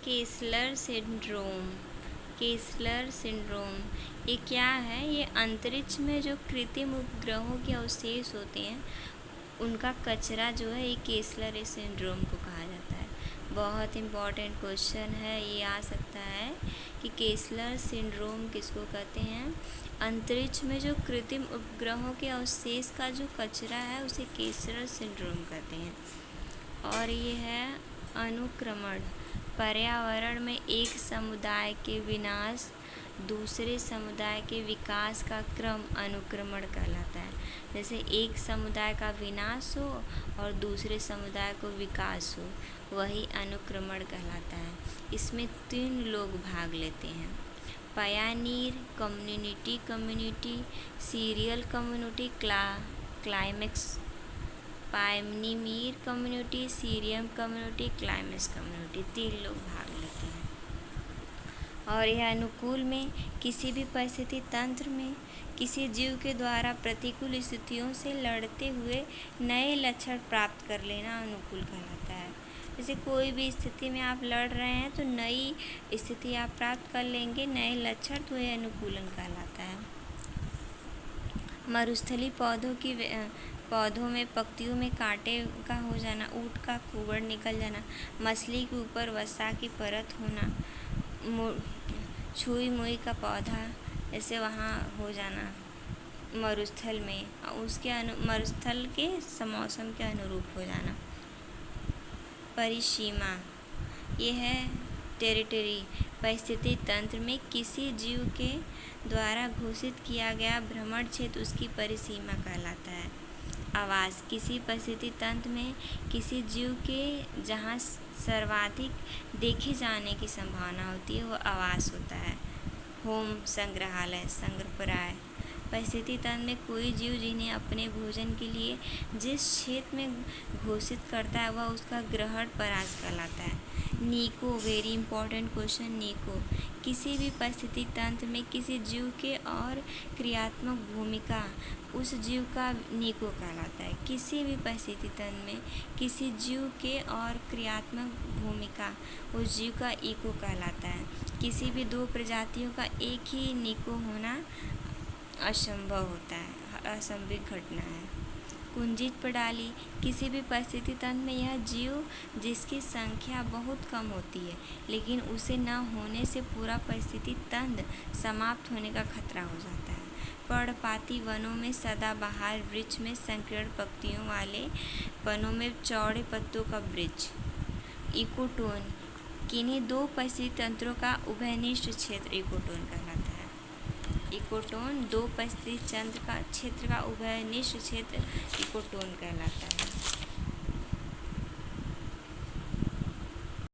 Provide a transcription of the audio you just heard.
केसलर syndrome. केसलर syndrome ये क्या है? ये अंतरिक्ष में जो कृत्रिम उपग्रहों के अवशेष होते हैं उनका कचरा जो है ये केसलर सिंड्रोम को कहा जाता है। बहुत इम्पॉर्टेंट क्वेश्चन है, ये आ सकता है कि केसलर सिंड्रोम किसको कहते हैं? अंतरिक्ष में जो कृत्रिम उपग्रहों के अवशेष का जो कचरा है उसे केसलर सिंड्रोम कहते हैं। और ये है अनुक्रमण। पर्यावरण में एक समुदाय के विनाश दूसरे समुदाय के विकास का क्रम अनुक्रमण कहलाता है। जैसे एक समुदाय का विनाश हो और दूसरे समुदाय को विकास हो, वही अनुक्रमण कहलाता है। इसमें 3 लोग भाग लेते हैं: pioneer community, serial community, climax. Pioneer community, serial community, climax community, 3 लोग भाग लेते हैं। और यह अनुकूल में किसी भी परिस्थिति तंत्र में किसी जीव के द्वारा प्रतिकूल स्थितियों से लड़ते हुए नए लक्षण प्राप्त कर लेना अनुकूल कहलाता है। जैसे कोई भी स्थिति में आप लड़ रहे हैं तो नई स्थिति आप प्राप्त कर लेंगे, नए लक्षण, तो यह अनुकूलन कहलाता है। मरुस्थलीय पौधों में पत्तियों में कांटे का हो जाना, ऊँट का कुबड़ निकल जाना, मछली के ऊपर वसा की परत होना, छुई मुई का पौधा ऐसे वहाँ हो जाना मरुस्थल में, उसके मरुस्थल के मौसम के अनुरूप हो जाना। परिसीमा ये है टेरिटरी। परिस्थिति तंत्र में किसी जीव के द्वारा घोषित किया गया भ्रमण क्षेत्र उसकी परिसीमा कहलाता है। आवास किसी परिस्थिति तंत्र में किसी जीव के जहाँ सर्वाधिक देखे जाने की संभावना होती है वो आवास होता है। होम संग्रहालय, संग्रहराय। परिस्थिति तंत्र में कोई जीव जिन्हें अपने भोजन के लिए जिस क्षेत्र में घोषित करता है वह उसका ग्रहण परास कहलाता है। निको, वेरी इंपॉर्टेंट क्वेश्चन। निको किसी भी परिस्थिति तंत्र में किसी जीव के और क्रियात्मक भूमिका उस जीव का निको कहलाता है। किसी भी परिस्थिति तंत्र में किसी जीव के और क्रियात्मक भूमिका उस जीव का इको कहलाता है। किसी भी 2 प्रजातियों का एक ही निको होना असंभव होता है, असंभव घटना है। कुंजित प्रणाली किसी भी परिस्थिति तंत्र में यह जीव जिसकी संख्या बहुत कम होती है लेकिन उसे न होने से पूरा परिस्थिति तंत्र समाप्त होने का खतरा हो जाता है। पर्णपाती वनों में सदाबहार वृक्ष में संकीर्ण पत्तियों वाले वनों में चौड़े पत्तों का वृक्ष। इकोटोन किन्हीं 2 परिस्थिति तंत्रों का उभयनिष्ठ क्षेत्र इकोटोन कहलाता है। इकोटोन 2 परिस्थिति तंत्र का क्षेत्र का उभयनिष्ठ क्षेत्र इकोटोन कहलाता है।